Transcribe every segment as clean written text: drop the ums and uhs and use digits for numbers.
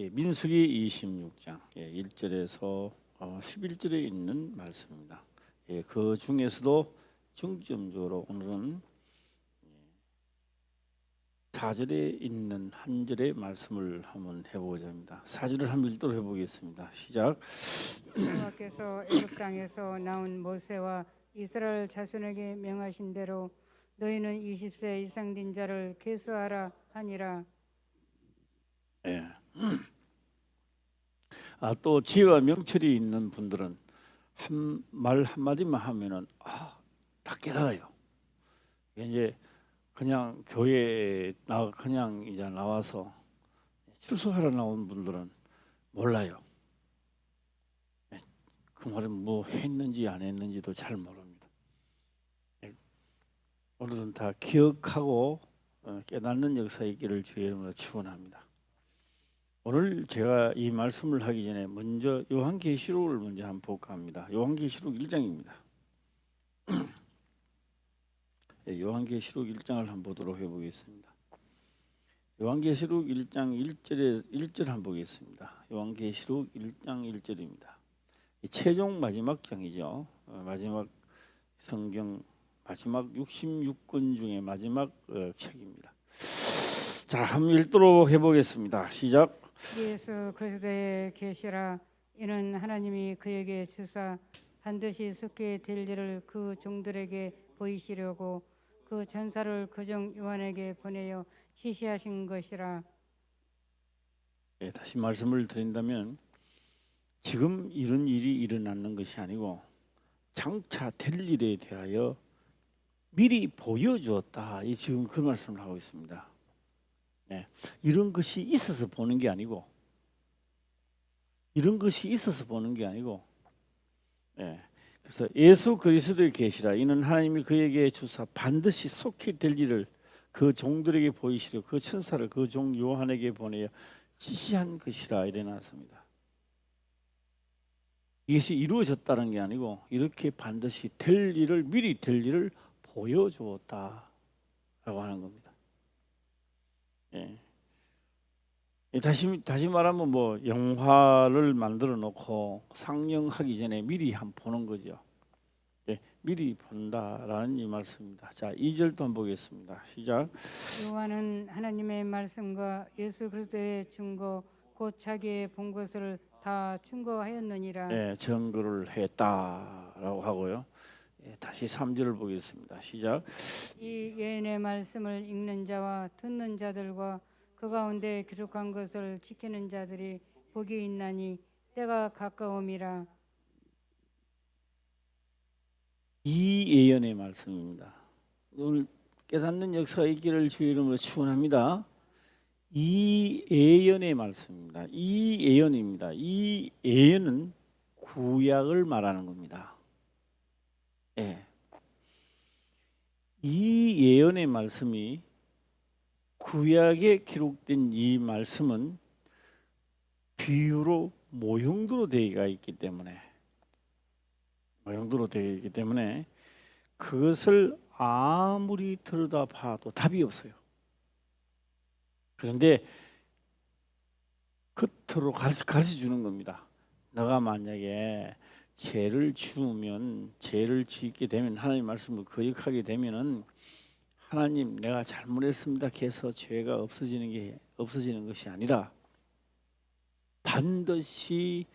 민수기 26장 1절에서 11절에 있는 말씀입니다. 그 중에서도 중점적으로 오늘은 4절에 있는 한 절의 말씀을 한번 해보고자 합니다. 4절을 한번 읽도록 해보겠습니다. 시작. 여호와께서 애굽 땅에서 나온 모세와 이스라엘 자손에게 명하신 대로 너희는 20세 이상 된 자를 계수하라 하니라. 또 지혜와 명철이 있는 분들은 말 한마디만 하면은 다 깨달아요. 이제 그냥 교회에 그냥 이제 나와서 출석하러 나온 분들은 몰라요. 그 말은 뭐 했는지 안 했는지도 잘 모릅니다. 오늘은 다 기억하고 깨닫는 역사의 길을 주의 이름으로 축원합니다. 오늘 제가 이 말씀을 하기 전에 먼저 요한계시록을 먼저 한번 볼까 합니다. 요한계시록 1장입니다. 요한계시록 1장을 한번 보도록 해보겠습니다. 요한계시록 1장 1절 한번 보겠습니다. 요한계시록 1장 1절입니다. 최종 마지막 장이죠. 마지막 성경 마지막 66권 중에 마지막 책입니다. 자, 한번 읽도록 해보겠습니다. 시작. 예수 그리스도의 계시라. 이는 하나님이 그에게 주사 반드시 속게 될 일을 그 종들에게 보이시려고 그 전사를 그 종 요한에게 보내어 지시하신 것이라. 다시 말씀을 드린다면 지금 이런 일이 일어나는 것이 아니고 장차 될 일에 대하여 미리 보여주었다. 지금 그 말씀을 하고 있습니다. 이런 것이 있어서 보는 게 아니고 그래서 예수 그리스도의 계시라. 이는 하나님이 그에게 주사 반드시 속히 될 일을 그 종들에게 보이시려 그 천사를 그 종 요한에게 보내어 지시한 것이라 이래 놨습니다. 이것이 이루어졌다는 게 아니고 이렇게 반드시 될 일을 미리 될 일을 보여주었다라고 하는 겁니다. 다시 말하면 뭐 영화를 만들어 놓고 상영하기 전에 미리 한번 보는 거죠. 미리 본다라는 이 말씀입니다. 자, 2절도 한번 보겠습니다. 시작. 요한은 하나님의 말씀과 예수 그리스도의 증거 곧 자기의 본 것을 다 증거하였느니라. 증거를 했다라고 하고요. 다시 3절을 보겠습니다. 시작. 이 예언의 말씀을 읽는 자와 듣는 자들과 그 가운데 기록한 것을 지키는 자들이 복이 있나니 때가 가까움이라. 이 예언의 말씀입니다. 오늘 깨닫는 역사의 길을 주의 이름으로 축원합니다. 이 예언의 말씀입니다. 이 예언입니다. 이 예언은 구약을 말하는 겁니다. 이 예언의 말씀이 구약에 기록된 이 말씀은 비유로 모형도로 되어 있기 때문에 그것을 아무리 들여다봐도 답이 없어요. 그런데 겉으로 가르쳐 주는 겁니다. 너가 만약에 죄를 지으면 죄를 짓게 되면 하나님 말씀을 거역하게 되면은 하나님 내가 잘못했습니다 해서 죄가 없어지는 것이 아니라 반드시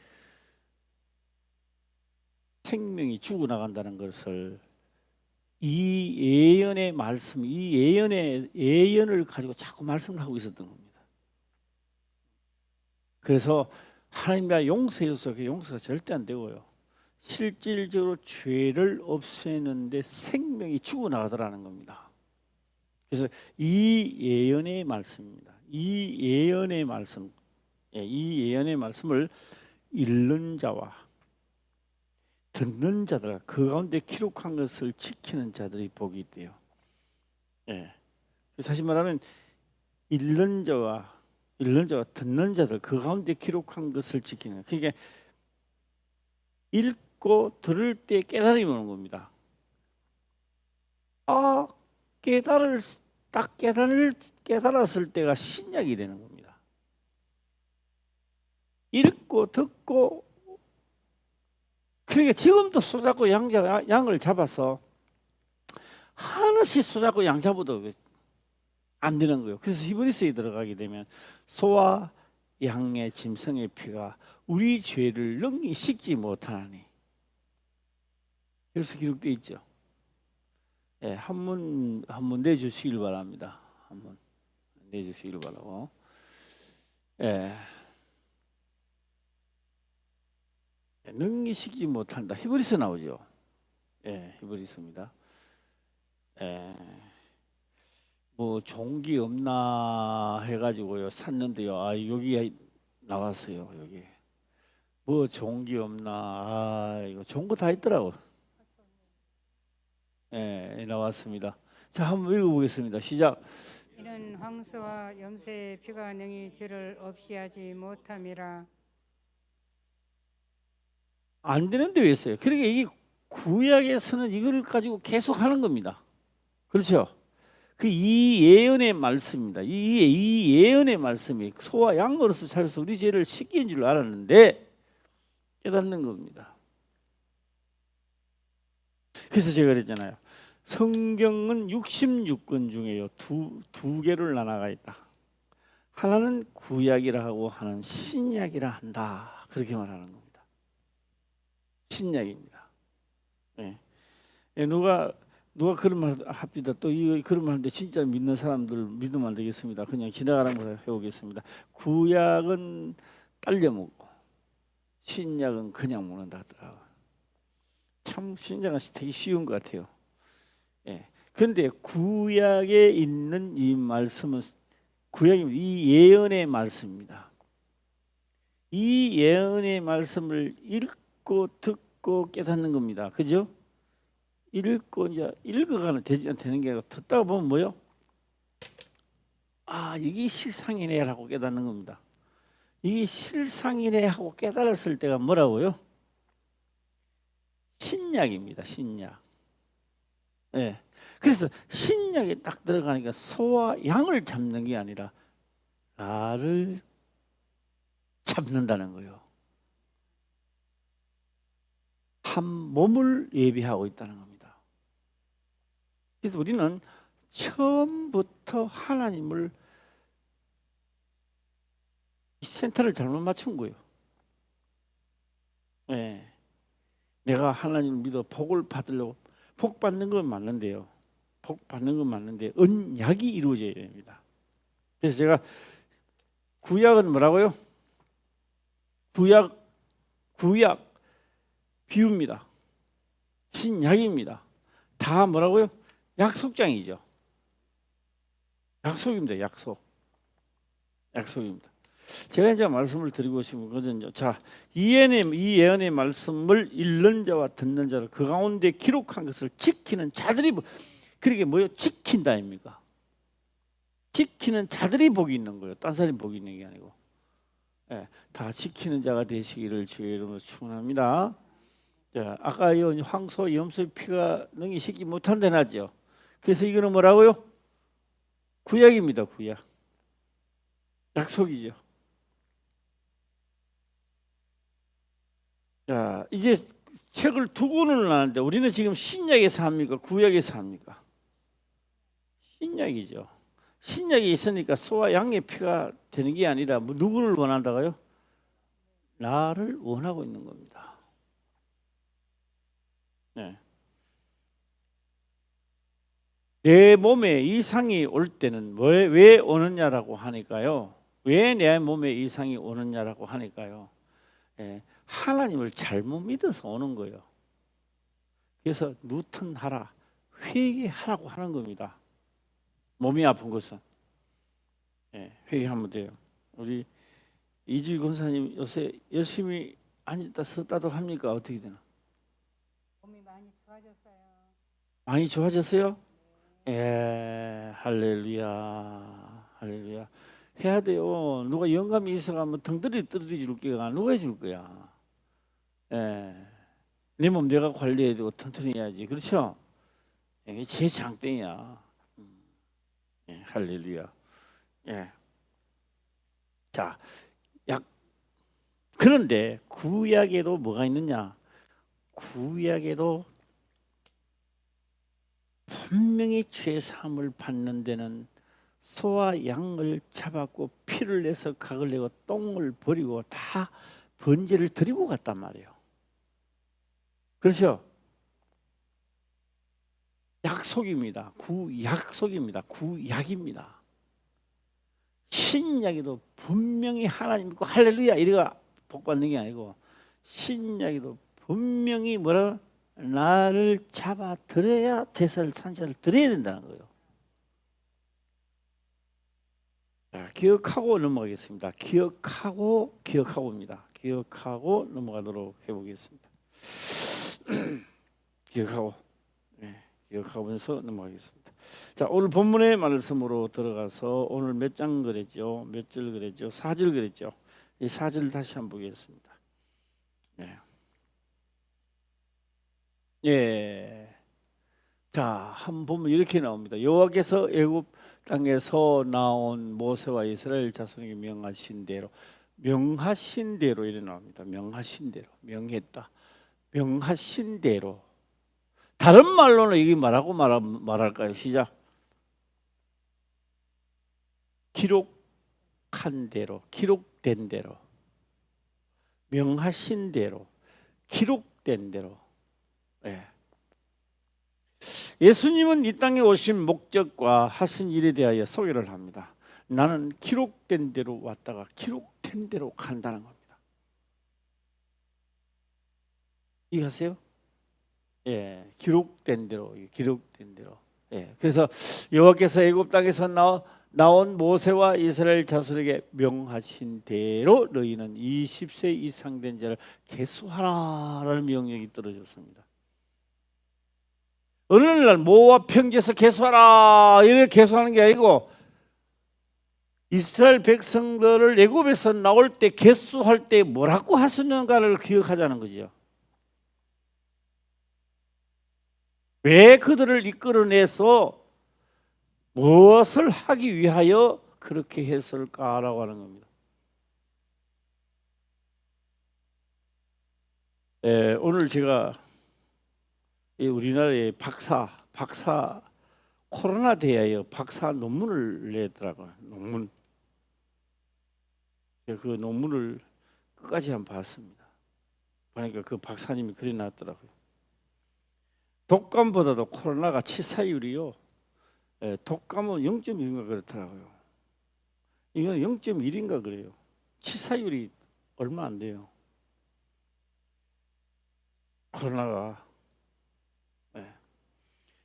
생명이 죽어나간다는 것을 이 예언의 말씀, 이 예언을 가지고 자꾸 말씀을 하고 있었던 겁니다. 그래서 하나님이 용서해 주셔서 그 용서가 절대 안 되고요. 실질적으로 죄를 없애는데 생명이 죽어나가더라는 겁니다. 그래서 이 예언의 말씀입니다. 이 예언의 말씀을 읽는 자와 듣는 자들, 그 가운데 기록한 것을 지키는 자들이 복이 있대요. 사실 말하면 읽는 자와 듣는 자들, 그 가운데 기록한 것을 지키는. 그러니까 읽고 들을 때 깨달음이 오는 겁니다. 깨달았을 때가 신약이 되는 겁니다. 읽고 듣고, 그러니까 지금도 손잡고 양을 잡아서 하나씩 손잡고 양 잡아도 안 되는 거예요. 그래서 히브리서에 들어가게 되면 소와 양의 짐승의 피가 우리 죄를 능히 씻지 못하나니, 그래서 기록되어 있죠. 예, 한번 내주시길 바랍니다. 한번 내주시길 바라고. 예, 능히 씻지 못한다. 히브리서 나오죠. 예, 히브리서입니다. 예, 뭐 종기 없나 해가지고요 샀는데요. 아, 여기 나왔어요. 여기 뭐 종기 없나. 아, 이거 좋은 거 다 있더라고. 예, 나왔습니다. 자, 한번 읽어보겠습니다. 시작. 이는 황소와 염소의 피가 능히 죄를 없이 하지 못함이라. 안 되는데 왜 있어요? 그러니까 이게 구약에서는 이걸 가지고 계속 하는 겁니다. 그렇죠? 그 이 예언의 말씀입니다. 이 예언의 말씀이 소와 양으로서 살아서 우리 죄를 씻긴 줄 알았는데 깨닫는 겁니다. 그래서 제가 그랬잖아요. 성경은 66권 중에요. 두 개를 나눠가 있다. 하나는 구약이라 하고 하나는 신약이라 한다. 그렇게 말하는 겁니다. 신약입니다. 네. 누가 그런 말 합니다. 또 이 그런 말 하는데 진짜 믿는 사람들 믿으면 안 되겠습니다. 그냥 지나가는 걸 해오겠습니다. 구약은 딸려 먹고 신약은 그냥 먹는다 하더라고요. 참 신약은 되게 쉬운 것 같아요. 예. 그런데 구약에 있는 이 말씀은 구약입니다. 이 예언의 말씀입니다. 이 예언의 말씀을 읽고 듣고 깨닫는 겁니다. 그죠? 읽고 이제 읽어가는 되는 게 아니고 듣다가 보면 뭐요? 아, 이게 실상이네라고 깨닫는 겁니다. 이게 실상이네 하고 깨달았을 때가 뭐라고요? 신약입니다. 신약. 네. 그래서 신약에 딱 들어가니까 소와 양을 잡는 게 아니라 나를 잡는다는 거예요. 한 몸을 예비하고 있다는 겁니다. 그래서 우리는 처음부터 하나님을 센터를 잘못 맞춘 거예요. 네. 내가 하나님을 믿어 복을 받으려고, 복 받는 건 맞는데요. 복 받는 건 맞는데 언약이 이루어져야 됩니다. 그래서 제가 구약은 뭐라고요? 구약 비유입니다. 신약입니다. 다 뭐라고요? 약속장이죠. 약속입니다. 약속입니다. 제가 이제 말씀을 드리고 싶은 것은요. 자, 이 예언의 말씀을 읽는 자와 듣는 자를 그 가운데 기록한 것을 지키는 자들이, 그러게 뭐요? 지킨다 입니까? 지키는 자들이 복이 있는 거예요. 딴 사람이 복이 있는 게 아니고. 예, 다 지키는 자가 되시기를 주의 이름으로 축원합니다. 자, 아까 황소, 염소의 피가 능히 씻지 못한다 나죠. 그래서 이거는 뭐라고요? 구약입니다. 구약. 약속이죠. 자, 이제 책을 두 권을 나는데 우리는 지금 신약에서 합니까? 구약에서 합니까? 신약이죠. 신약이 있으니까 소와 양의 피가 되는 게 아니라 누구를 원한다고요? 나를 원하고 있는 겁니다. 네. 내 몸에 이상이 올 때는 왜 오느냐라고 하니까요. 왜 내 몸에 이상이 오느냐라고 하니까요. 네. 하나님을 잘못 믿어서 오는 거예요. 그래서 누턴하라, 회개하라고 하는 겁니다. 몸이 아픈 것은 회개하면 돼요. 우리 이주일 권사님 요새 열심히 앉았다 섰다도 합니까? 어떻게 되나? 몸이 많이 좋아졌어요. 많이 좋아졌어요? 예, 할렐루야, 할렐루야. 해야 돼요. 누가 영감이 있어가면 등들이 떨어질 거야. 누가 해줄 거야? 예, 내 몸 내가 관리해야 되고 튼튼히 해야지. 그렇죠? 이게 제 장땡이야. 예, 할렐루야. 예. 자, 그런데 구약에도 뭐가 있느냐? 구약에도 분명히 죄 사함을 받는 데는 소와 양을 잡았고 피를 내서 각을 내고 똥을 버리고 다 번제를 드리고 갔단 말이에요. 그렇죠? 약속입니다. 구약속입니다. 구약입니다. 신약에도 분명히 하나님 믿고 할렐루야 이래가 복 받는 게 아니고 신약에도 분명히 뭐라 나를 잡아 드려야 제사를 산자를 드려야 된다는 거예요. 자, 기억하고 넘어가겠습니다. 기억하고입니다. 기억하고 넘어가도록 해보겠습니다. 기억하고, 기억하면서 넘어가겠습니다. 자, 오늘 본문의 말씀으로 들어가서 오늘 몇 장 그랬죠? 몇 절 그랬죠? 4절 그랬죠? 이 4절 다시 한번 보겠습니다. 네. 예. 자, 한번 보면 이렇게 나옵니다. 여호와께서 애굽 땅에서 나온 모세와 이스라엘 자손에게 명하신 대로 이래 나옵니다. 명하신 대로 명했다. 명하신 대로 다른 말로는 이게 뭐라고 말할까요? 시작. 기록한 대로, 기록된 대로, 명하신 대로, 기록된 대로. 예. 예수님은 이 땅에 오신 목적과 하신 일에 대하여 소개를 합니다. 나는 기록된 대로 왔다가 기록된 대로 간다는 겁니다. 이해하세요? 예, 기록된 대로, 기록된 대로. 예, 그래서 여호와께서 애굽 땅에서 나온 모세와 이스라엘 자손에게 명하신 대로 너희는 20세 이상 된 자를 계수하라라는 명령이 떨어졌습니다. 어느 날 모압 평지에서 계수하라 이렇게 계수하는 게 아니고 이스라엘 백성들을 애굽에서 나올 때 계수할 때 뭐라고 하셨는가를 기억하자는 거죠. 왜 그들을 이끌어내서 무엇을 하기 위하여 그렇게 했을까라고 하는 겁니다. 오늘 제가 우리나라의 박사 코로나 대하여 박사 논문을 내더라고요. 논문. 그 논문을 끝까지 한번 봤습니다. 보니까 그 박사님이 그래 놨더라고요. 독감보다도 코로나가 치사율이요. 독감은 0.1인가 그렇더라고요. 이건 0.1인가 그래요. 치사율이 얼마 안 돼요. 코로나가.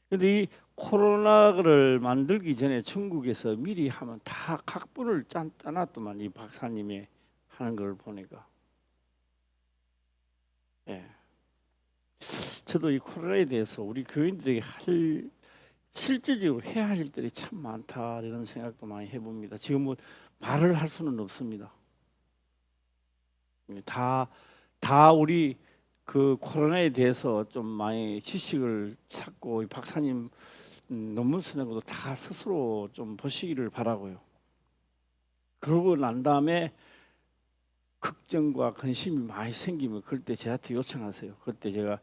그런데 이 코로나를 만들기 전에 중국에서 미리 하면 다 각본을 짜놨더만 이 박사님이 하는 걸 보니까. 저도 이 코로나에 대해서 우리 교인들에게 실질적으로 해야 할 일들이 참 많다 이런 생각도 많이 해봅니다. 지금 뭐 말을 할 수는 없습니다. 다 우리 그 코로나에 대해서 좀 많이 지식을 찾고 이 박사님 논문 쓰는 것도 다 스스로 좀 보시기를 바라고요. 그러고 난 다음에 걱정과 근심이 많이 생기면 그럴 때 저한테 요청하세요. 그때 제가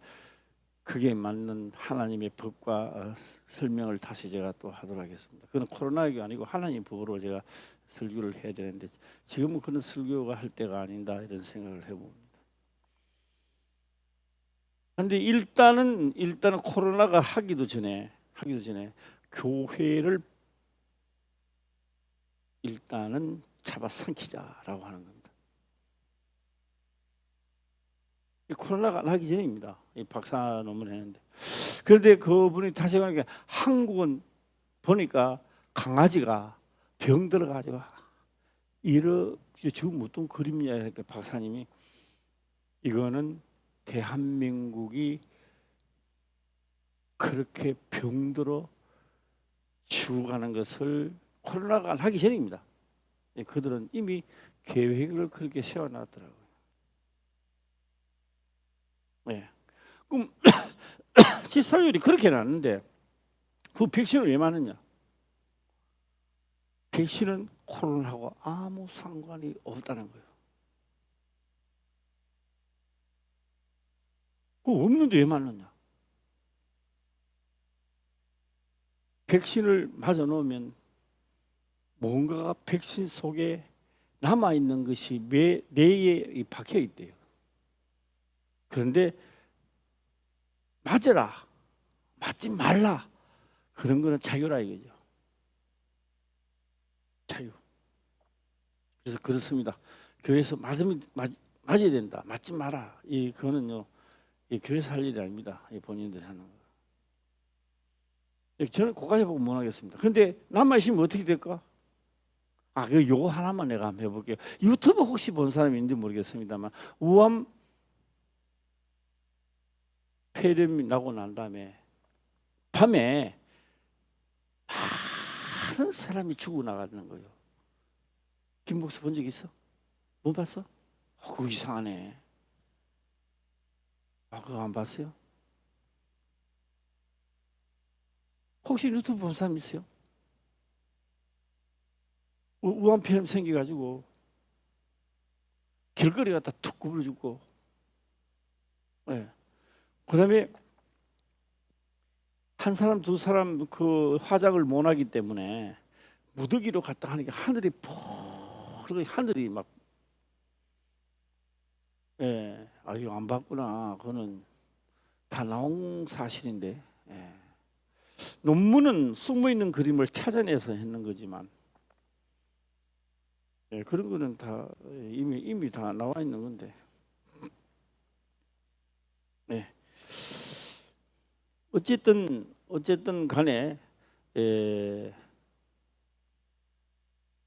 그게 맞는 하나님의 법과 설명을 다시 제가 또 하도록 하겠습니다. 그건 코로나가 아니고 하나님 법으로 제가 설교를 해야 되는데 지금은 그런 설교가 할 때가 아닌다 이런 생각을 해봅니다. 그런데 일단은 코로나가 하기도 전에 교회를 일단은 잡아삼키자라고 하는 겁니다. 이 코로나가 나기 전입니다. 이 박사 논문 했는데. 그런데 그분이 다시 가니까 한국은 보니까 강아지가 병 들어가지고 이렇게 지금 어떤 그림이냐 했더니 박사님이 이거는 대한민국이 그렇게 병들어 죽어가는 것을 코로나가 하기 전입니다. 그들은 이미 계획을 그렇게 세워놨더라고요. 그럼 치사율이 그렇게 났는데 그 백신은 왜 맞느냐? 백신은 코로나하고 아무 상관이 없다는 거예요. 그거 없는데 왜 맞느냐? 백신을 맞아 놓으면 뭔가가 백신 속에 남아 있는 것이 뇌에 박혀 있대요. 그런데 맞아라, 맞지 말라, 그런 거는 자유라 이거죠. 자유. 그래서 그렇습니다. 교회에서 맞아야 된다, 맞지 마라. 그거는요, 교회에서 할 일이 아닙니다. 본인들이 하는 거. 저는 그까지 보고 못 하겠습니다. 근데 남아 있으면 어떻게 될까? 요거 하나만 내가 한번 해볼게요. 유튜브 혹시 본 사람이 있는지 모르겠습니다만, 우암 폐렴이 나고 난 다음에 밤에 많은 사람이 죽어나가는 거예요. 김복수 본 적 있어? 못 봤어? 그거 이상하네. 그거 안 봤어요? 혹시 유튜브 본 사람 있어요? 우암폐렴 생겨가지고 길거리 갖다 툭 굽어 죽고, 네. 그 다음에 한 사람 두 사람 그 화장을 못 하기 때문에 무더기로 갔다 하니까 하늘이 하늘이 막, 이거 안 봤구나. 그거는 다 나온 사실인데, 논문은 숨어 있는 그림을 찾아내서 했는 거지만, 그런 거는 다 이미 다 나와 있는 건데, 어쨌든 간에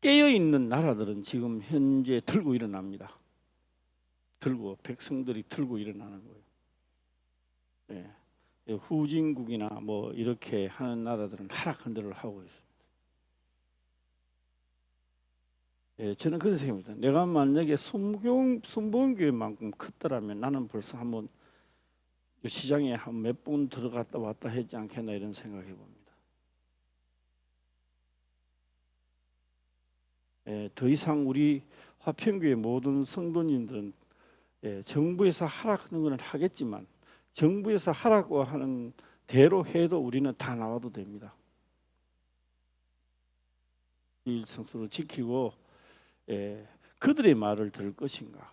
깨어 있는 나라들은 지금 현재 들고 일어납니다. 백성들이 들고 일어나는 거예요. 후진국이나 뭐 이렇게 하는 나라들은 하락한대로 하고 있습니다. 저는 그런 생각입니다. 내가 만약에 순복음교회만큼 컸더라면 나는 벌써 한번 시장에 한 몇 번 들어갔다 왔다 했지 않겠나 이런 생각해 봅니다. 더 이상 우리 화평교회 모든 성도님들은 정부에서 하락하는 것은 하겠지만 정부에서 하라고 하는 대로 해도 우리는 다 나와도 됩니다. 일성수를 지키고 그들의 말을 들을 것인가,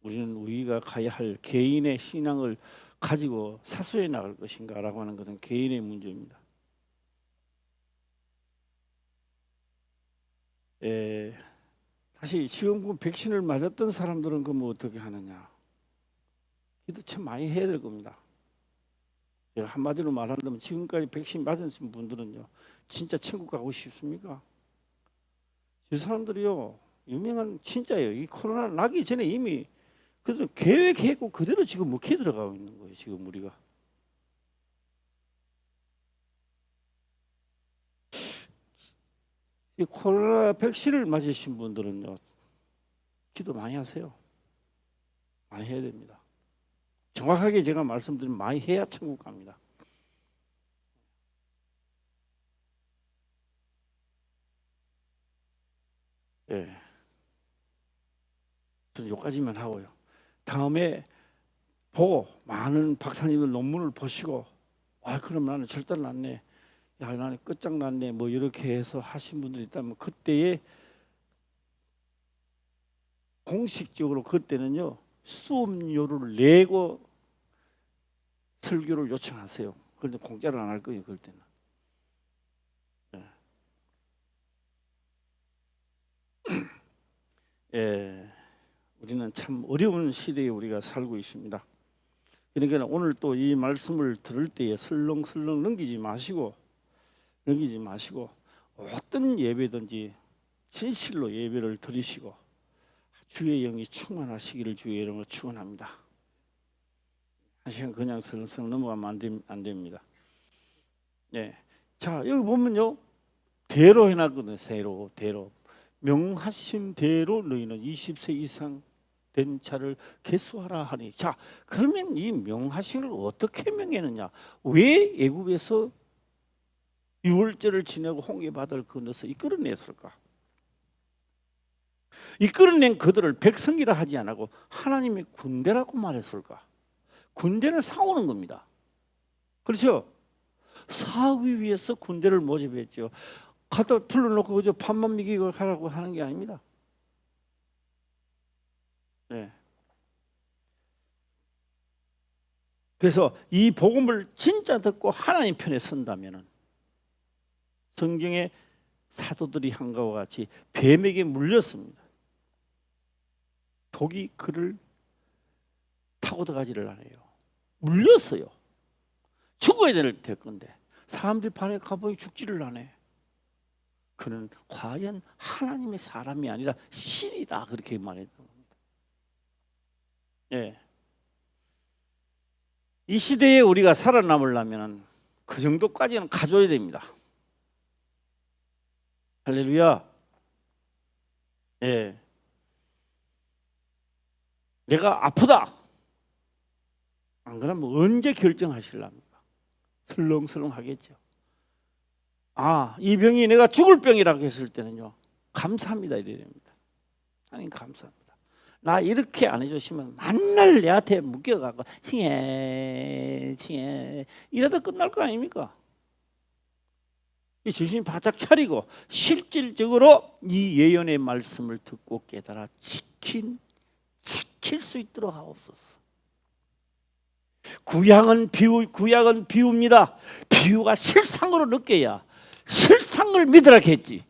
우리는 우리가 가야 할 개인의 신앙을 가지고 사수해 나갈 것인가 라고 하는 것은 개인의 문제입니다. 다시 지금 백신을 맞았던 사람들은 그럼 어떻게 하느냐? 기도 참 많이 해야 될 겁니다. 제가 한마디로 말한다면 지금까지 백신 맞으신 분들은요, 진짜 천국 가고 싶습니까? 이 사람들이요, 유명한 진짜예요. 이 코로나 나기 전에 이미 그래서 계획했고 그대로 지금 먹혀 들어가고 있는 거예요. 지금 우리가. 이 코로나 백신을 맞으신 분들은요, 기도 많이 하세요. 많이 해야 됩니다. 정확하게 제가 말씀드리면 많이 해야 천국 갑니다. 저는 여기까지만 하고요. 다음에 보고 많은 박사님들 논문을 보시고, 그럼 나는 절단 났네, 나는 끝장났네, 뭐 이렇게 해서 하신 분들이 있다면 그때에 공식적으로 그때는요 수업료를 내고 설교를 요청하세요. 그런데 공짜로 안 할 거예요. 그럴 때는. 우리는 참 어려운 시대에 우리가 살고 있습니다. 그러니까 오늘 또 이 말씀을 들을 때에 설렁설렁 넘기지 마시고 어떤 예배든지 진실로 예배를 드리시고 주의 영이 충만하시기를 주의 이름으로 축원합니다. 한 시간 그냥 설렁설렁 넘어가면 안 됩니다. 자, 여기 보면요, 대로 해놨거든요. 대로 명하신 대로 너희는 20세 이상 된 자를 계수하라 하니, 자, 그러면 이 명하신을 어떻게 명했느냐? 왜 애굽에서 유월절을 지내고 홍해바다를 건너서 이끌어냈을까? 이끌어낸 그들을 백성이라 하지 않고 하나님의 군대라고 말했을까? 군대는 싸우는 겁니다. 그렇죠? 싸우기 위해서 군대를 모집했죠. 갖다 불러놓고 그저 판만 미기고 하라고 하는 게 아닙니다. 네. 그래서 이 복음을 진짜 듣고 하나님 편에 선다면은 성경의 사도들이 한 것과 같이 뱀에게 물렸습니다. 독이 그를 타고 들어가지를 않아요. 물렸어요. 죽어야 될 건데 사람들이 반에 가보니 죽지를 않아. 그는 과연 하나님의 사람이 아니라 신이다 그렇게 말했던 겁니다. 예. 이 시대에 우리가 살아남으려면 그 정도까지는 가져야 됩니다. 할렐루야. 예. 내가 아프다. 안 그러면 언제 결정하실랍니까? 설렁설렁 하겠죠. 아, 이 병이 내가 죽을 병이라고 했을 때는요, 감사합니다 이래야 됩니다. 하나님 감사합니다. 나 이렇게 안 해주시면 만날 내한테 묶여가고 칭해 이러다 끝날 거 아닙니까? 이 정신 바짝 차리고 실질적으로 이 예언의 말씀을 듣고 깨달아 지킬 수 있도록 하옵소서. 구약은 비유입니다. 비유가 실상으로 느껴야 실상을 믿으라 했지.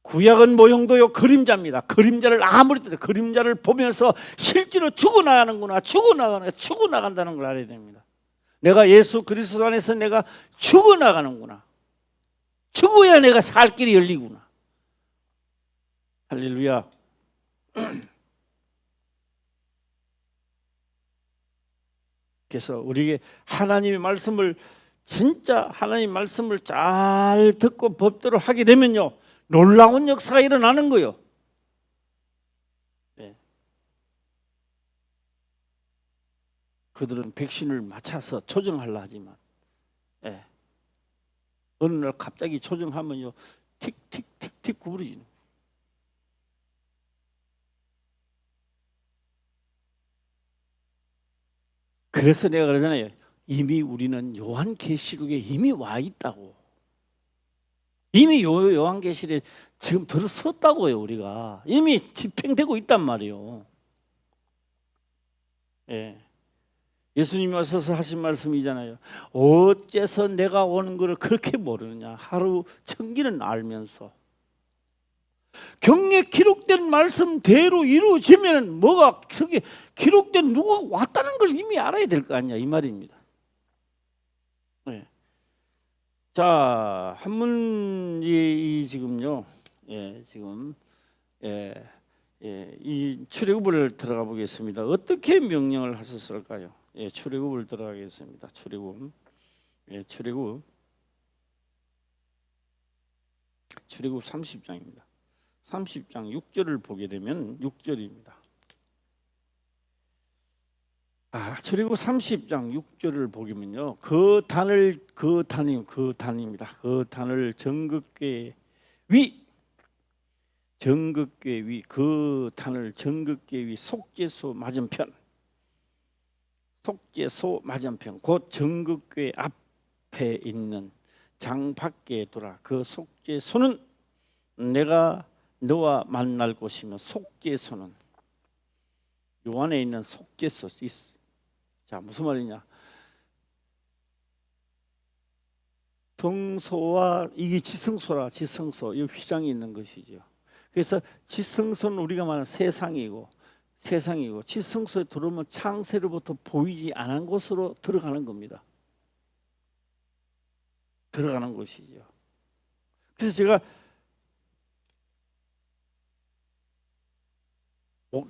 구약은 모형도요 그림자입니다. 그림자를 아무리 때도 그림자를 보면서 실제로 죽어나간다는 걸 알아야 됩니다. 내가 예수 그리스도 안에서 내가 죽어나가는구나. 죽어야 내가 살 길이 열리구나. 할렐루야. 그래서 우리에게 하나님의 말씀을 진짜 하나님의 말씀을 잘 듣고 법대로 하게 되면요 놀라운 역사가 일어나는 거예요. 네. 그들은 백신을 맞춰서 조정하려 하지만 네. 어느 날 갑자기 조정하면요 틱틱틱틱 구부러지는 거예요. 그래서 내가 그러잖아요. 이미 우리는 요한계시록에 이미 와 있다고. 이미 요한계시록에 지금 들어섰다고요. 우리가 이미 집행되고 있단 말이에요. 예. 예수님이 와서 하신 말씀이잖아요. 어째서 내가 오는 것을 그렇게 모르느냐. 하루 천기는 알면서 경에 기록된 말씀대로 이루어지면 뭐가 저게 기록된 누가 왔다는 걸 이미 알아야 될 거 아니냐 이 말입니다. 네. 자, 한문이 지금요. 지금 이 출애굽을 들어가 보겠습니다. 어떻게 명령을 하셨을까요? 출애굽을 들어가겠습니다. 출애굽 30장입니다. 30장 6절을 보게 되면 6절입니다. 출애굽 30장 6절을 보면요. 그 단을 정극계 위 그 단을 정극계 위 속죄소 맞은편 곧 정극계 앞에 있는 장 밖에 두라. 그 속죄소는 내가 너와 만날 곳이며 속죄소는 요 안에 있는 속죄소. 자, 무슨 말이냐? 성소와 이게 지성소 이 휘장이 있는 것이죠. 그래서 지성소는 우리가 말하는 세상이고 지성소에 들어오면 창세로부터 보이지 않은 곳으로 들어가는 겁니다. 들어가는 곳이죠. 그래서 제가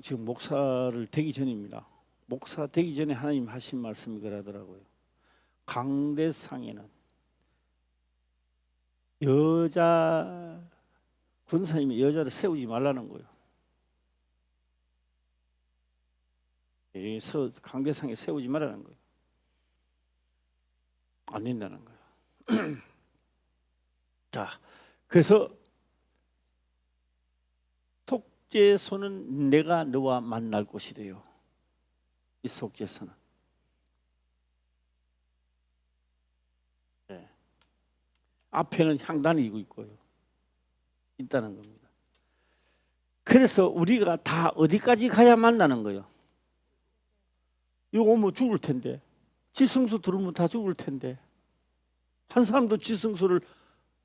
지금 목사를 되기 전입니다. 목사 되기 전에 하나님 하신 말씀이 그러더라고요. 강대상에는 여자 군사님이 여자를 세우지 말라는 거예요. 강대상에 세우지 말라는 거예요. 안 된다는 거예요. 자, 그래서 속죄소는 내가 너와 만날 곳이래요. 이 속죄소는. 네. 앞에는 향단이 있고요. 있다는 겁니다. 그래서 우리가 다 어디까지 가야 만나는 거예요? 이거 오면 죽을 텐데, 지성소 들으면 다 죽을 텐데, 한 사람도 지성소를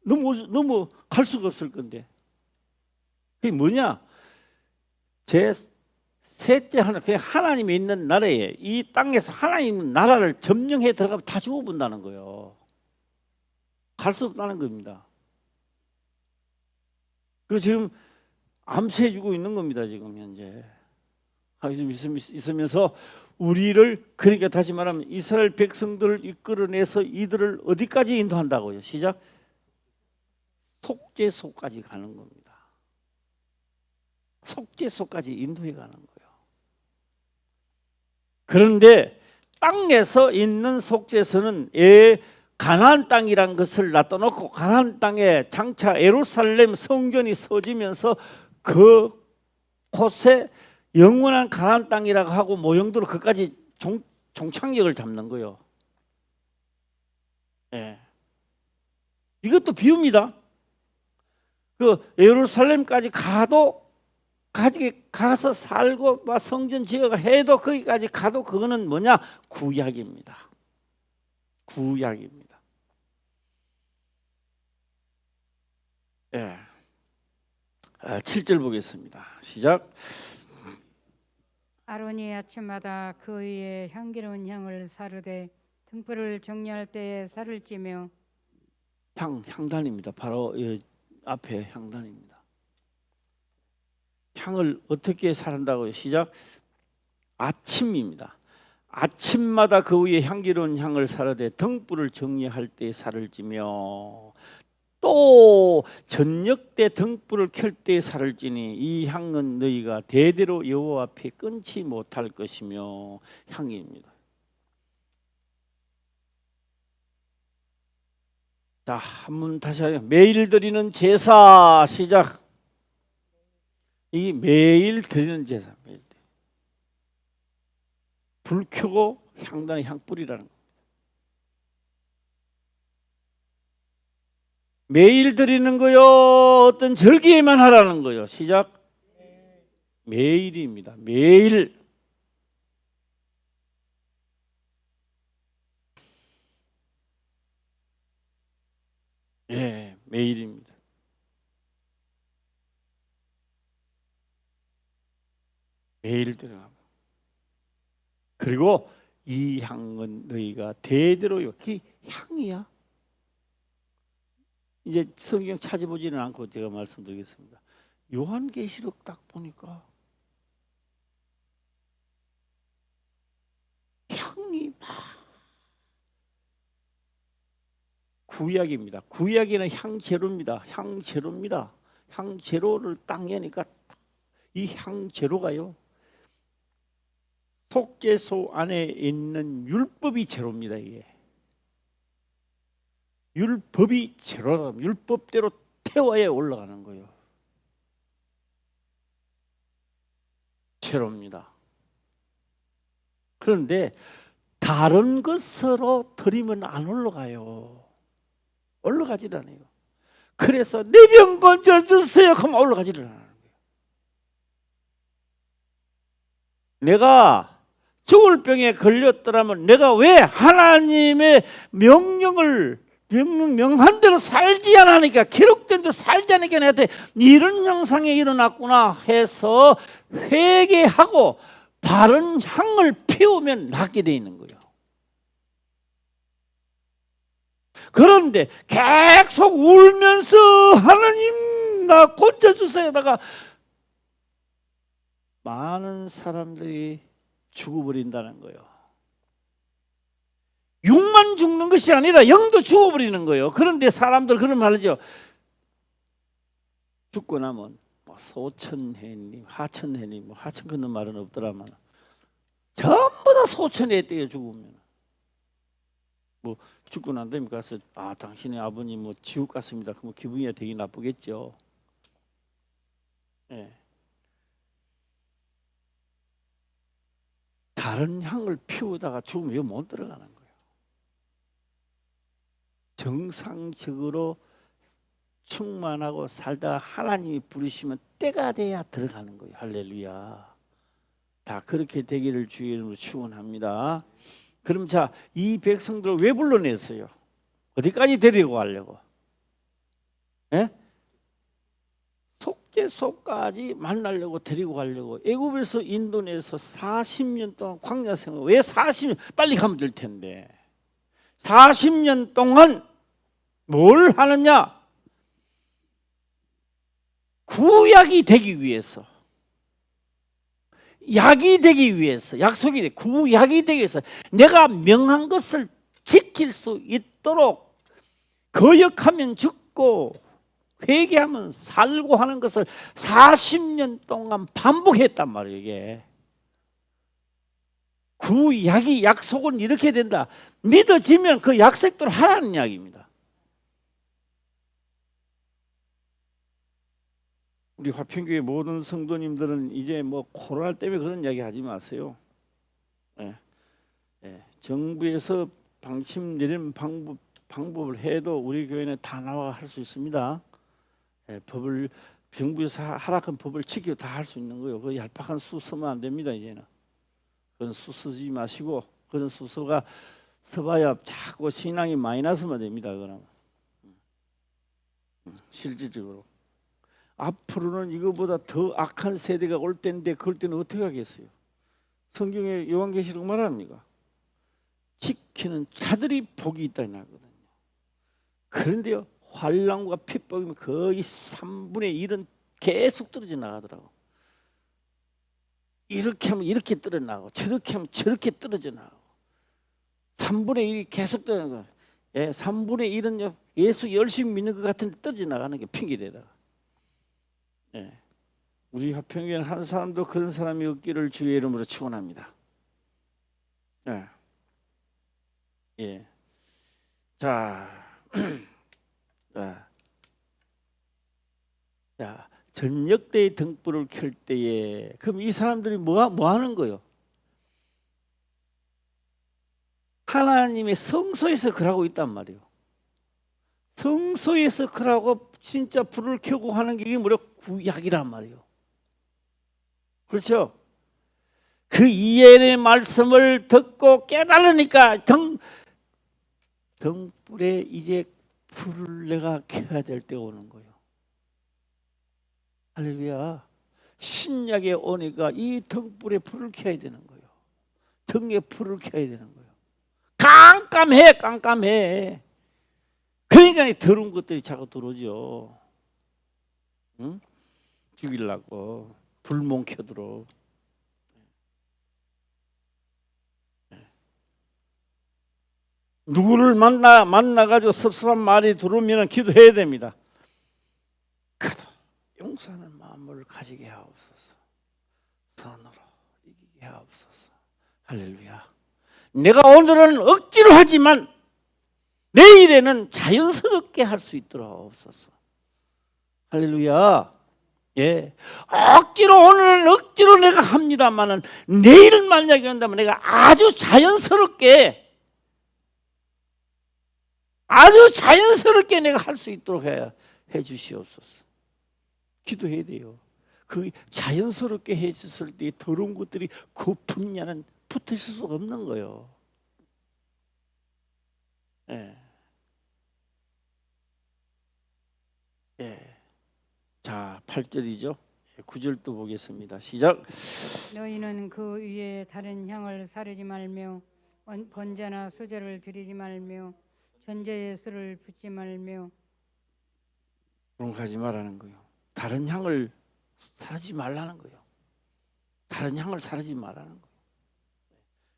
넘어갈 수가 없을 건데, 그게 뭐냐? 제 셋째 하나, 그 하나님이 있는 나라에, 이 땅에서 하나님 있는 나라를 점령해 들어가면 다 죽어본다는 거예요. 갈 수 없다는 겁니다. 그 지금 암시해주고 있는 겁니다. 지금 현재 있으면서 우리를, 그러니까 다시 말하면 이스라엘 백성들을 이끌어내서 이들을 어디까지 인도한다고요? 시작. 속죄소까지 가는 겁니다. 속죄소까지 인도해 가는 거예요. 그런데 땅에서 있는 속죄소는 가나안 땅이란 것을 놔둬놓고 가나안 땅에 장차 예루살렘 성전이 서지면서 그 곳에 영원한 가나안 땅이라고 하고 모형도로 그까지 종착역을 잡는 거예요. 예. 이것도 비유입니다. 그 예루살렘까지 가서 살고 막 성전 지어가 해도 거기까지 가도 그거는 뭐냐? 구약입니다. 구약입니다. 예. 7절 보겠습니다. 시작. 아론이 아침마다 그 위에 향기로운 향을 사르되 등불을 정리할 때에 살을 찌며 향단입니다. 바로 앞에 향단입니다. 향을 어떻게 사른다고요? 시작. 아침입니다. 아침마다 그 위에 향기로운 향을 사르되 등불을 정리할 때에 살을 찌며 또 저녁 때 등불을 켤 때에 살을 찌니 이 향은 너희가 대대로 여호와 앞에 끊지 못할 것이며 향입니다. 자, 한번 다시 하요. 매일 드리는 제사. 시작. 이 매일 드리는 제사. 매일 불 켜고 향단의 향 뿌리라는 거예요. 매일 드리는 거요? 어떤 절기에만 하라는 거요? 시작. 매일입니다. 매일. 예, 매일입니다. 매일 들어가고. 그리고 이 향은 너희가 대대로 이 향이야. 이제 성경 찾아보지는 않고 제가 말씀드리겠습니다. 요한계시록 딱 보니까 향이 막 구약입니다. 구약에는 향재료입니다. 향재료입니다. 향재료를 딱 내니까 이 향재료가요, 속죄소 안에 있는 율법이 재료입니다. 이게 율법이 재료다. 율법대로 태워야 올라가는 거예요. 재료입니다. 그런데 다른 것으로 드리면 안 올라가요. 올라가질 않아요. 그래서 내 병 건져주세요 그러면 올라가지를 않아요. 내가 죽을 병에 걸렸더라면 내가 왜 하나님의 명한 대로 살지 않으니까, 기록된 대로 살지 않으니까 내한테 이런 형상이 일어났구나 해서 회개하고 바른 향을 피우면 낫게 돼 있는 거예요. 그런데 계속 울면서 하나님 나 건져주세요다가 많은 사람들이 죽어버린다는 거예요. 육만 죽는 것이 아니라 영도 죽어버리는 거예요. 그런데 사람들 그런 말이죠. 죽고 나면 뭐 소천해님, 하천해님, 뭐 하천 그런 말은 없더라만 전부 다 소천해 떼어 죽으면 뭐 죽고 난 다음에 가서 당신의 아버님 뭐 지옥 갔습니다. 그러면 기분이 되게 나쁘겠죠. 예. 다른 향을 피우다가 죽으면 여기 못 들어가는 거예요. 정상적으로 충만하고 살다가 하나님이 부르시면 때가 돼야 들어가는 거예요. 할렐루야. 다 그렇게 되기를 주의 이름으로 축원합니다. 그럼 자, 이 백성들을 왜 불러냈어요? 어디까지 데리고 가려고? 예? 속죄소까지 만나려고 데리고 가려고. 애굽에서 인도내에서 40년 동안 광야 생활. 왜 40년? 빨리 가면 될 텐데. 40년 동안 뭘 하느냐? 구약이 되기 위해서, 약이 되기 위해서, 약속이 돼. 구약이 되기 위해서 내가 명한 것을 지킬 수 있도록 거역하면 죽고 회개하면 살고 하는 것을 40년 동안 반복했단 말이에요. 이게 구약이 약속은 이렇게 된다. 믿어지면 그 약속대로 하라는 이야기입니다. 우리 화평교회 모든 성도님들은 이제 뭐 코로나 때문에 그런 이야기 하지 마세요. 예. 예. 정부에서 방침 내리는 방법을 해도 우리 교회는 다 나와 할 수 있습니다. 예. 법을 정부에서 하락한 법을 지키고 다 할 수 있는 거예요. 그 얄팍한 수 쓰면 안 됩니다. 이제는 그런 수 쓰지 마시고, 그런 수 써봐야 자꾸 신앙이 마이너스만 됩니다. 그럼 실질적으로. 앞으로는 이거보다 더 악한 세대가 올 때인데 그럴 때는 어떻게 하겠어요? 성경에 요한계시록 말합니까? 지키는 자들이 복이 있다 나거든요. 그런데요, 환난과 핍박이면 거의 3분의 1은 계속 떨어져 나가더라고. 이렇게 하면 이렇게 떨어져 나가고, 저렇게 하면 저렇게 떨어져 나가고, 3분의 1이 계속 떨어져 나가고. 예, 3분의 1은 예수 열심히 믿는 것 같은데 떨어져 나가는 게 핑계대다가. 예. 우리 화평교회는 한 사람도 그런 사람이 없기를 주의 이름으로 축원합니다. 예. 예. 자, 자, 전역대의 등불을 켤 때에 그럼 이 사람들이 뭐 하는 거요? 하나님의 성소에서 그러고 있단 말이에요. 성소에서 그러고 진짜 불을 켜고 하는 게 이게 뭐냐? 구약이란 말이에요. 그렇죠? 그 이해의 말씀을 듣고 깨달으니까 등불에 이제 불을 내가 켜야 될 때 오는 거예요. 할렐루야. 신약에 오니까 이 등불에 불을 켜야 되는 거예요. 등에 불을 켜야 되는 거예요. 깜깜해. 그러니까 이 더러운 것들이 자꾸 들어오죠. 응? 죽이려고 불멍 켜도록. 누구를 만나가지고 섭섭한 말이 들어오면 기도해야 됩니다. 그도 용서하는 마음을 가지게 하옵소서. 선으로 이기게 하옵소서. 할렐루야. 내가 오늘은 억지로 하지만 내일에는 자연스럽게 할 수 있도록 하옵소서. 할렐루야. 예. 오늘은 억지로 내가 합니다만은 내일 만약에 한다면 내가 아주 자연스럽게 내가 할 수 있도록 해 주시옵소서. 기도해야 돼요. 그 자연스럽게 해줬을 때 더러운 것들이 그 분야는 붙어 있을 수가 없는 거예요. 예. 예. 자, 8절이죠. 9절도 보겠습니다. 시작. 너희는 그 위에 다른 향을 사르지 말며 번제나 수제를 드리지 말며 전제의 술을 붓지 말며. 그런가지 말라는 거예요. 다른 향을 사르지 말라는 거예요. 다른 향을 사르지 말라는 거예요.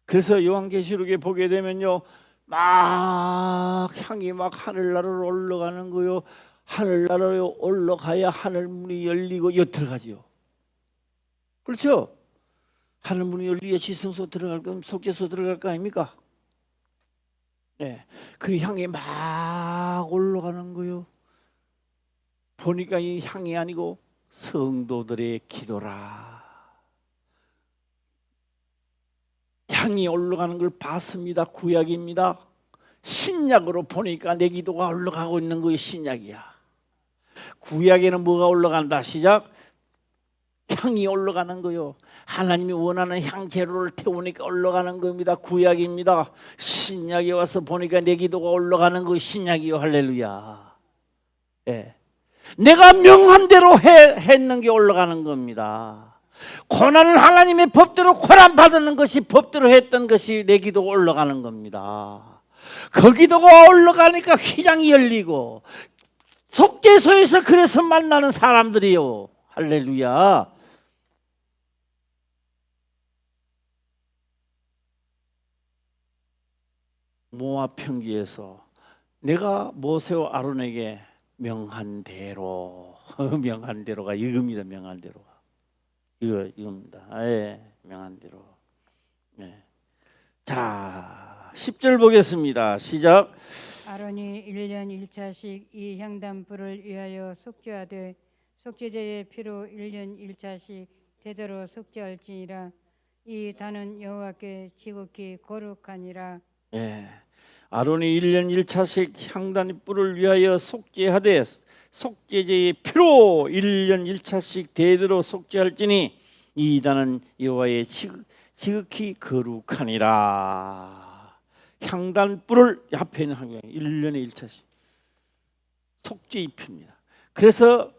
그래서 요한계시록에 보게 되면요, 막 향이 막 하늘나라로 올라가는 거요. 하늘나라로 올라가야 하늘문이 열리고 여 들어가지요. 그렇죠? 하늘문이 열리야 지성소 들어갈 거, 속죄소 들어갈 거 아닙니까? 네, 그 향이 막 올라가는 거요. 보니까 이 향이 아니고 성도들의 기도라. 향이 올라가는 걸 봤습니다. 구약입니다. 신약으로 보니까 내 기도가 올라가고 있는 거예요. 신약이야. 구약에는 뭐가 올라간다? 시작. 향이 올라가는 거요. 하나님이 원하는 향 재료를 태우니까 올라가는 겁니다. 구약입니다. 신약에 와서 보니까 내 기도가 올라가는 거 신약이요. 할렐루야. 예. 내가 명한 대로 했는 게 올라가는 겁니다. 고난을 하나님의 법대로 고난 받는 것이 법대로 했던 것이 내 기도가 올라가는 겁니다. 그 기도가 올라가니까 휘장이 열리고 속죄소에서 그래서 만나는 사람들이요. 할렐루야. 모압 평지에서 내가 모세와 아론에게 명한 대로 명한 대로가 이겁니다. 명한 대로가 이겁니다. 예, 명한 대로. 예. 자, 10절 보겠습니다. 시작. 아론이 1년 1차씩 이 향단불을 위하여 속죄하되 속죄제의 피로 1년 1차씩 대대로 속죄할지니라. 이 단은 여호와께 지극히 거룩하니라. 예. 아론이 1년 1차씩 향단 뿔을 위하여 속죄하되 속죄제의 피로 1년 1차씩 대대로 속죄할지니 이 단은 여호와의 지극히 거룩하니라. 향단 뿔을 앞에 있는 한경 1년에 1차씩 속죄의 피입니다. 그래서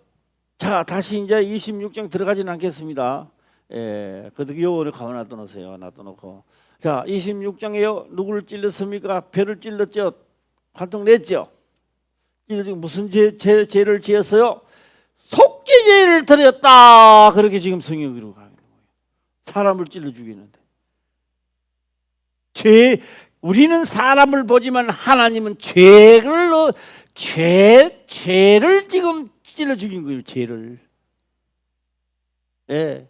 자 다시 이제 26장 들어가지는 않겠습니다. 예, 그래도 요거를 가만 놔둬놓으세요. 놔둬놓고 자 26장에요. 누구를 찔렀습니까? 배를 찔렀죠. 관통 냈죠. 찔러지고 무슨 죄를 지었어요? 속죄죄를 드렸다. 그렇게 지금 성경이 기록하는 거예요. 사람을 찔러 죽이는데 우리는 사람을 보지만 하나님은 죄를 지금 찔러 죽인 거예요. 죄를. 예.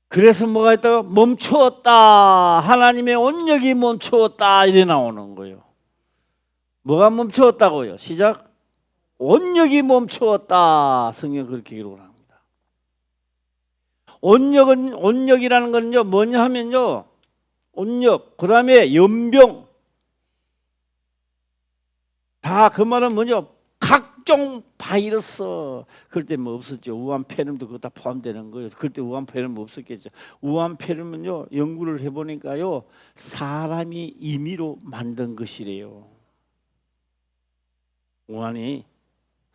그래서 뭐가 있다고? 멈추었다. 하나님의 온력이 멈추었다. 이래 나오는 거예요. 뭐가 멈추었다고요? 시작. 온력이 멈추었다. 성경 그렇게 기록을 합니다. 온력이라는 건요 뭐냐 하면요 온력 그 다음에 연병 다 그 말은 뭐냐 각종 바이러스 그럴 때 뭐 없었죠. 우한폐렴도 그거 다 포함되는 거예요. 그때 우한폐렴 없었겠죠. 우한폐렴은요 연구를 해보니까요 사람이 임의로 만든 것이래요. 우한이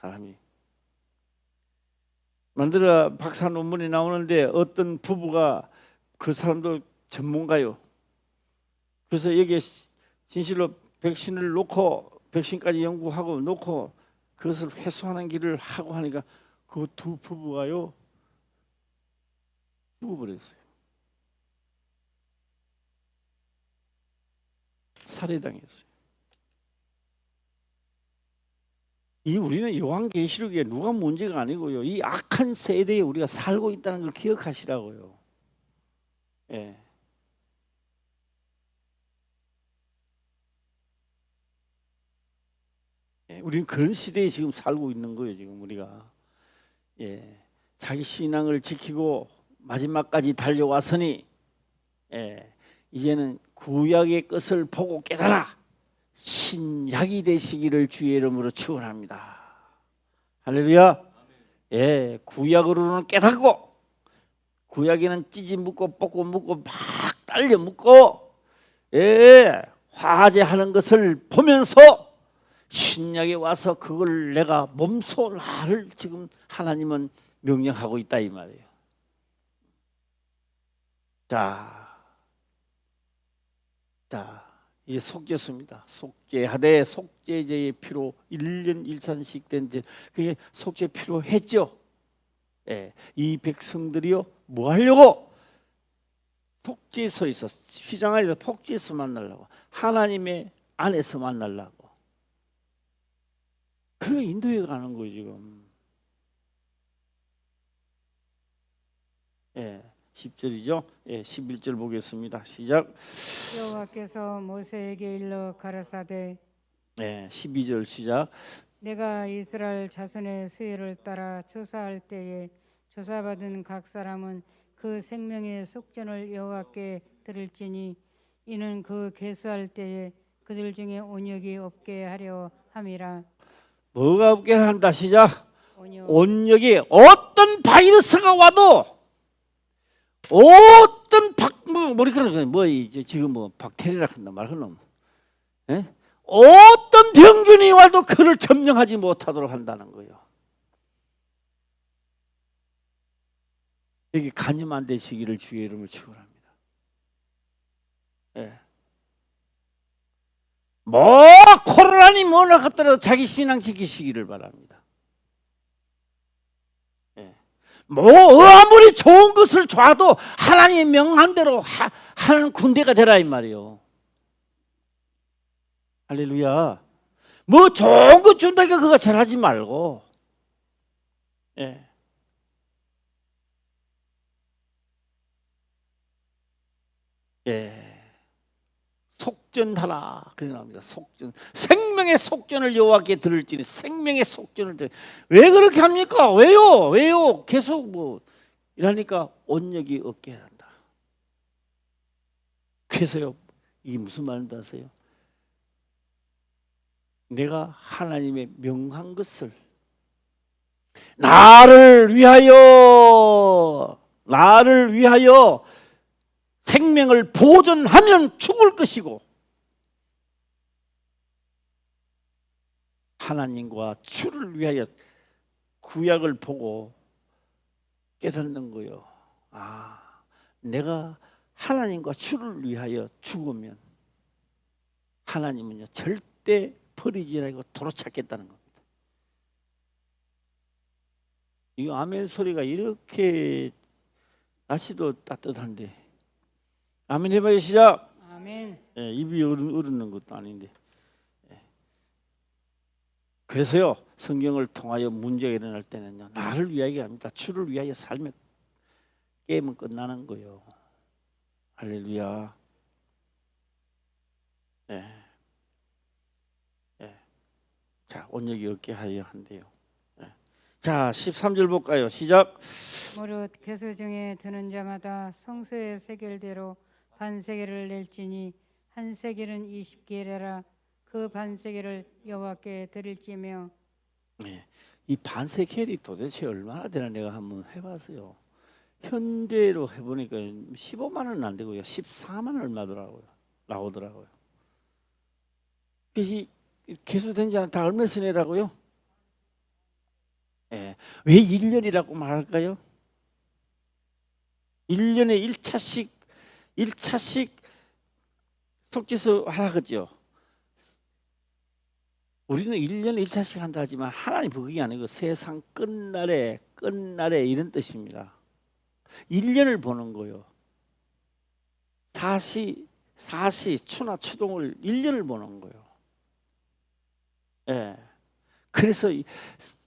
사람이 만들어 박사 논문이 나오는데 어떤 부부가 그 사람도 전문가요. 그래서 여기에 진실로 백신을 놓고 백신까지 연구하고 놓고 그것을 회수하는 길을 하고 하니까 그 두 부부가요 죽어버렸어요. 살해당했어요. 이 우리는 요한계시록에 누가 문제가 아니고요. 이 악한 세대에 우리가 살고 있다는 걸 기억하시라고요. 예. 우리는 그런 시대에 지금 살고 있는 거예요. 지금 우리가 자기 신앙을 지키고 마지막까지 달려왔으니 이제는 구약의 것을 보고 깨달아 신약이 되시기를 주의 이름으로 축원합니다. 할렐루야. 구약으로는 깨닫고 구약에는 찢어 묶고 뽑고 묶고 막 딸려 묶고 화제하는 것을 보면서 신약에 와서 그걸 내가 몸소 나를 지금 하나님은 명령하고 있다 이 말이에요. 자 이게 속죄수입니다. 속죄하되 속죄제의 피로 1년 1차씩 된 죄 그게 속죄 필요했죠. 이 백성들이요 뭐 하려고? 속죄소에서 휘장 안에서 속죄소 만나려고 하나님의 안에서 만나려고 그래 인도에 가는 거예요 지금. 10절이죠. 11절 보겠습니다. 시작. 여호와께서 모세에게 일러 가라사대 12절 시작. 내가 이스라엘 자손의 수혜를 따라 조사할 때에 조사받은 각 사람은 그 그 생명의 속전을 여호와께 드릴지니 이는 그 계수할 때에 그들 중에 온역이 없게 하려 함이라. 뭐가 없게 한다. 시작. 온역. 온역이 어떤 바이러스가 와도 어떤 머리카락 뭐 이제 지금 뭐 박테리아라 한다 말하는 예? 어떤 병균이 와도 그를 점령하지 못하도록 한다는 거예요. 여기 간염 안 되시기를 주의 이름으로 축원합니다. 예. 뭐 코로나니 뭐나 같더라도 자기 신앙 지키시기를 바랍니다. 예. 뭐 아무리 좋은 것을 줘도 하나님의 명함대로 하는 군대가 되라 이 말이에요. 할렐루야. 뭐 좋은 거 준다니까 그거 잘하지 말고. 예. 예. 속전하라 그래 나옵니다. 속전. 생명의 속전을 여호와께 들을지니 생명의 속전을 들. 왜 그렇게 합니까? 왜요? 계속 뭐 이러니까 온역이 없게 한다. 그래서요. 이게 무슨 말인지 아세요? 내가 하나님의 명한 것을 나를 위하여 생명을 보존하면 죽을 것이고 하나님과 주를 위하여 구약을 보고 깨닫는 거요. 아, 내가 하나님과 주를 위하여 죽으면 하나님은요 절대 버리지 않고 도로 찾겠다는 겁니다. 이 아멘 소리가 이렇게 날씨도 따뜻한데 아멘 해봐요. 시작. 아멘. 예, 입이 어르는 것도 아닌데. 예. 그래서요 성경을 통하여 문제가 일어날 때는요 나를 위하여 합니다. 주를 위하여 살면 게임은 끝나는 거예요. 할렐루야. 예. 예. 자 온역이 없게 하여 한대요. 예. 자 13절 볼까요? 시작. 무릇 계수 중에 드는 자마다 성소의 세겔대로 반세겔을 낼지니 한 세겔은 20게레라. 그 반세겔을 여호와께 드릴지며. 네. 이 반세겔이 도대체 얼마나 되나 내가 한번 해봤어요. 현대로 해보니까 15만 원은 안 되고요. 14만 원 얼마더라고요. 나오더라고요. 이 개수된 자는 다 얼마 쓰내라고요? 예. 왜 1년이라고 말할까요? 1년에 1차씩 속죄서 하라 그죠? 우리는 1년에 1차씩 한다 하지만 하나님 그게 아니고 세상 끝날에 이런 뜻입니다. 1년을 보는 거예요. 사시 추나 추동을 1년을 보는 거예요. 예. 그래서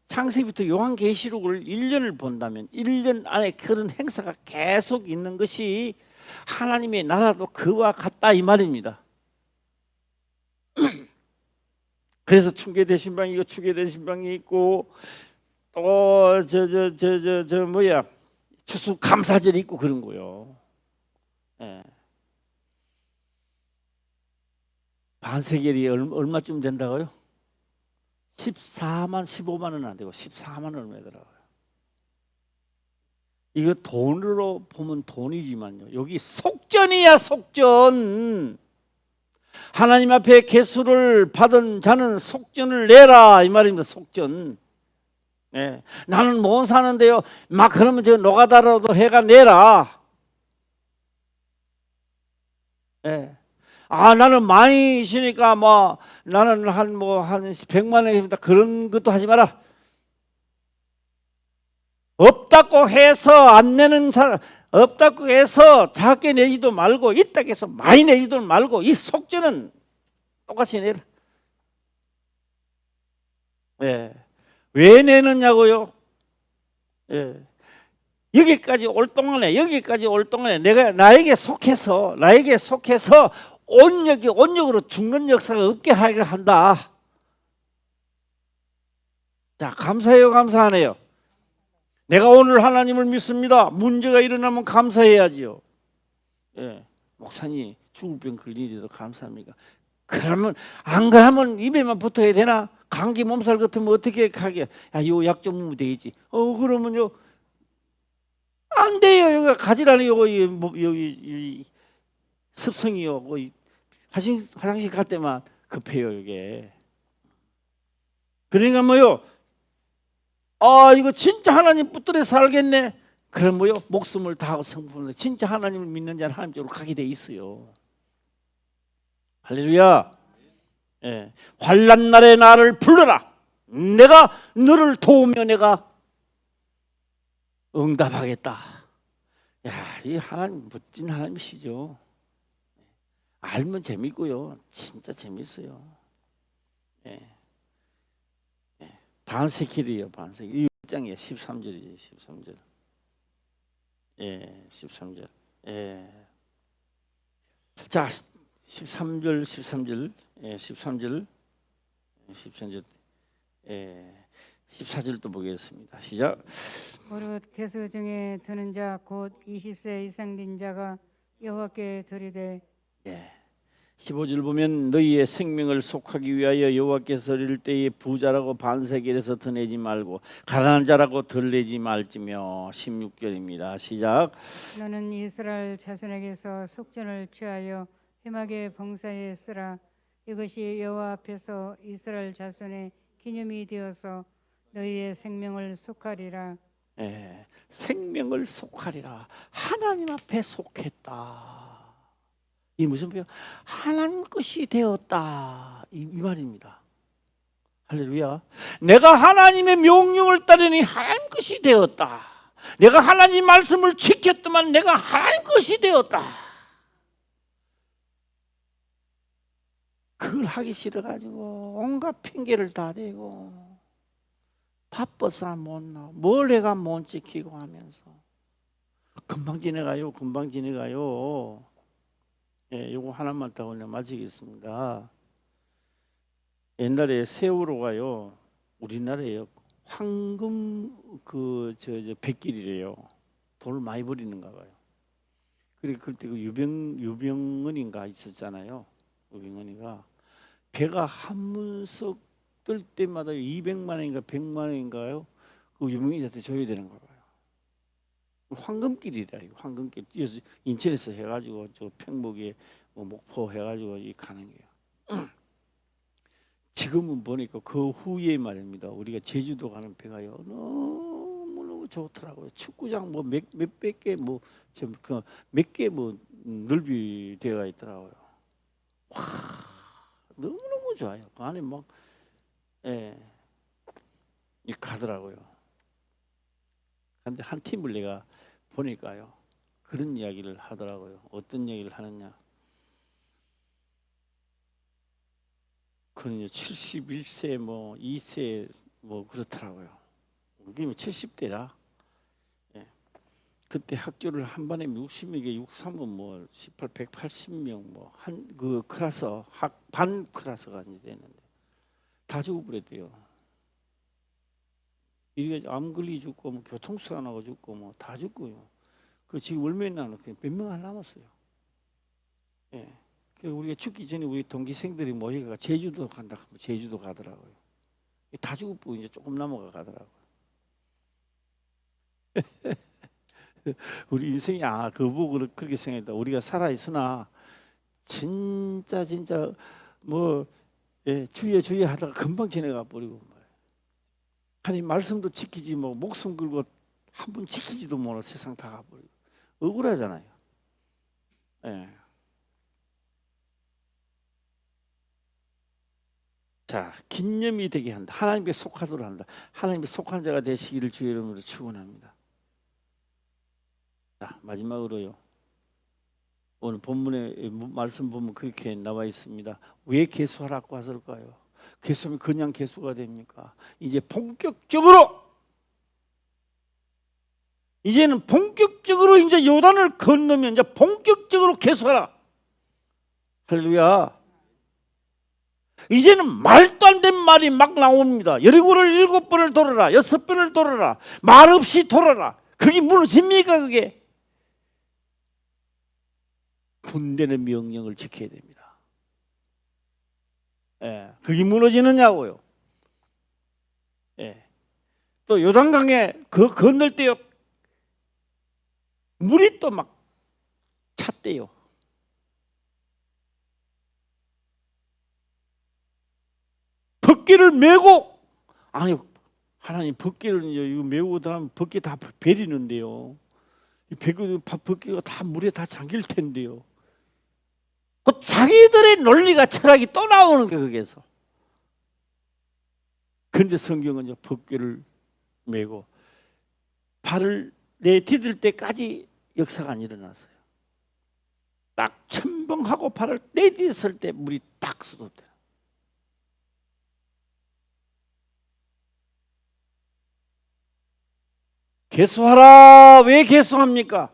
창세기부터 요한계시록을 1년을 본다면 1년 안에 그런 행사가 계속 있는 것이 하나님의 나라도 그와 같다 이 말입니다. 그래서 충계대신방이 있고 추계대신방이 있고 또 추수감사절이 있고 그런 거요. 예. 반세겔이 얼마쯤 된다고요? 15만 원은 안 되고 14만 원 얼마더라고요. 이거 돈으로 보면 돈이지만요. 여기 속전이야 속전. 하나님 앞에 계수를 받은 자는 속전을 내라 이 말입니다. 속전. 네. 나는 못 사는데요. 막 그러면 저 노가다라도 해가 내라. 네. 아 나는 많이 쉬니까 뭐 나는 한 100만 원입니다. 그런 것도 하지 마라. 없다고 해서 안 내는 사람, 없다고 해서 작게 내지도 말고 있다고 해서 많이 내지도 말고 이 속죄는 똑같이 내라. 예. 왜 내느냐고요? 예. 여기까지 올 동안에 내가 나에게 속해서 온역으로 죽는 역사가 없게 하려 한다. 자, 감사해요, 감사하네요. 내가 오늘 하나님을 믿습니다. 문제가 일어나면 감사해야지요. 예, 목사님 죽을 병 걸린 일도 감사합니까? 그러면 안 그러면 입에만 붙어야 되나? 감기 몸살 같으면 어떻게 하게? 야, 요 약 좀 먹으면 되지. 그러면요 안 돼요. 여기 가지라니 여기 여기 습성이요. 화장실 갈 때만 급해요 이게. 그러니까 뭐요? 이거 진짜 하나님 붙들어 살겠네. 그럼 뭐요? 목숨을 다하고 성품을 진짜 하나님을 믿는 자는 하나님 쪽으로 가게 돼 있어요. 할렐루야. 예. 환난 날에 나를 불러라. 내가 너를 도우며 내가 응답하겠다. 야, 이 하나님 멋진 하나님이시죠. 알면 재밌고요. 진짜 재밌어요. 예. 반세킬이에요. 반세킬. 이 장이에요. 13절이죠. 13절. 예, 13절. 예. 자, 13절, 13절. 예, 13절. 13절. 예. 14절도 보겠습니다. 시작. 무릇 계수 중에 드는 자 곧 20세 이상 된 자가 여호와께 드리되 예. 15절 보면 너희의 생명을 속하기 위하여 여호와께서 이를 때에 부자라고 반세겔에서 더 내지 말고 가난한 자라고 덜 내지 말지며. 16절입니다. 시작. 너는 이스라엘 자손에게서 속전을 취하여 회막에 봉사에 쓰라. 이것이 여호와 앞에서 이스라엘 자손의 기념이 되어서 너희의 생명을 속하리라. 예, 생명을 속하리라. 하나님 앞에 속했다. 이 무슨 표현? 하나님 것이 되었다. 이 말입니다. 할렐루야. 내가 하나님의 명령을 따르니 하나님 것이 되었다. 내가 하나님 말씀을 지켰더만 내가 하나님 것이 되었다. 그걸 하기 싫어가지고 온갖 핑계를 다 대고 바빠서 못 나와. 뭘 내가 못 지키고 하면서 금방 지나가요. 금방 지나가요. 예, 요거 하나만 더 오늘 마치겠습니다. 옛날에 세월호가요, 우리나라에 황금 저 백길이래요. 돈을 많이 버리는가 봐요. 그래 그때 그 유병은인가 있었잖아요. 유병은이가 배가 한 문석 뜰 때마다 200만 원인가 100만 원인가요? 그 유명인한테 줘야 되는 거 봐요. 황금길이라 이거 황금길. 인천에서 해가지고 저 평목에 뭐 목포 해가지고 이 가는 게요. 지금은 보니까 그 후에 말입니다. 우리가 제주도 가는 배가요 너무 좋더라고요. 축구장 뭐 몇백 개 뭐 그 몇 개 뭐 넓이 되어 있더라고요. 와 너무 좋아요. 그 안에 막 예, 이 가더라고요. 근데 한 팀을 내가 보니까요 그런 이야기를 하더라고요. 어떤 얘기를 하느냐? 그는 71세 뭐 2세 뭐 그렇더라고요. 그게 70대라. 예. 그때 학교를 한 반에 60명에 63은 뭐 18, 180명 뭐 한 그 클래스 반 클래스가 이제 됐는데 다 죽어버렸대요. 이게 암 걸리 죽고 뭐 교통사고 나고 죽고 뭐 다 죽고요. 그 지금 얼마나 남았어요? 몇 명 안 남았어요. 예. 우리가 죽기 전에 우리 동기생들이 모여가 제주도 간다 하면 제주도 가더라고요. 다 죽고 이제 조금 넘어가 가더라고요. 우리 인생이 그 보고 그렇게 생각했다. 우리가 살아 있으나 진짜 뭐 예, 주여 하다가 금방 지나가 버리고 말이에요. 하나님 말씀도 지키지 뭐 목숨 걸고 한 번 지키지도 못하고 세상 다 가버리고 억울하잖아요. 예. 자, 기념이 되게 한다. 하나님께 속하도록 한다. 하나님께 속한 자가 되시기를 주의 이름으로 축원합니다. 자, 마지막으로요. 오늘 본문에 말씀 보면 그렇게 나와 있습니다. 왜 계수하라고 하실까요? 계수하면 그냥 계수가 됩니까? 이제 본격적으로 이제는 본격적으로 이제 요단을 건너면 이제 본격적으로 계수하라. 할렐루야. 이제는 말도 안 되는 말이 막 나옵니다. 여리고를 7번을 돌아라, 6번을 돌아라, 말 없이 돌아라. 그게 무너집니까? 그게? 군대는 명령을 지켜야 됩니다. 예, 그게 무너지느냐고요. 예. 또 요단강에 그 건널 때요, 물이 또 막 찼대요. 벗기를 메고, 아니 하나님 벗기를 이거 메고 다음 벗기 다 베리는데요. 이 벗기가 다 물에 다 잠길 텐데요. 그 자기들의 논리가 철학이 또 나오는 게 거기에서. 그런데 성경은요, 벗기를 메고 발을 내디딜 때까지 역사가 안 일어났어요. 딱 첨벙하고 발을 내디딜 때 물이 딱 쏟아져요. 개수하라. 왜 개수합니까?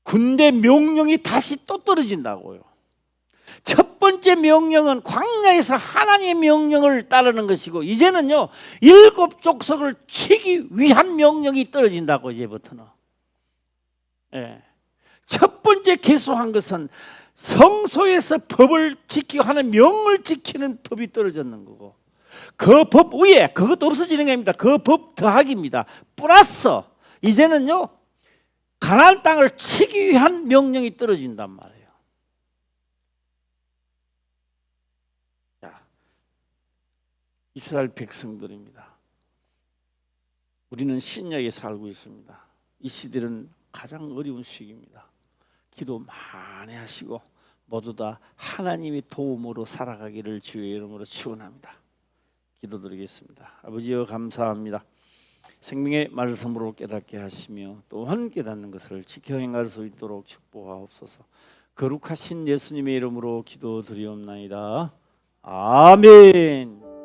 군대 명령이 다시 또 떨어진다고요. 첫 번째 명령은 광야에서 하나님의 명령을 따르는 것이고, 이제는요 7족속을 치기 위한 명령이 떨어진다고. 이제부터는. 예. 첫 번째 개수한 것은 성소에서 법을 지키고 하는 명을 지키는 법이 떨어졌는 거고, 그 법 위에 그것도 없어지는 게 아닙니다. 그 법 더하기입니다. 플러스 이제는요 가나안 땅을 치기 위한 명령이 떨어진단 말이에요. 자, 이스라엘 백성들입니다. 우리는 신약에 살고 있습니다. 이 시대는 가장 어려운 시기입니다. 기도 많이 하시고 모두 다 하나님의 도움으로 살아가기를 주의 이름으로 축원합니다. 기도드리겠습니다. 아버지여, 감사합니다. 생명의 말씀으로 깨닫게 하시며 또한 깨닫는 것을 지켜 행할 수 있도록 축복하옵소서. 거룩하신 예수님의 이름으로 기도드리옵나이다. 아멘.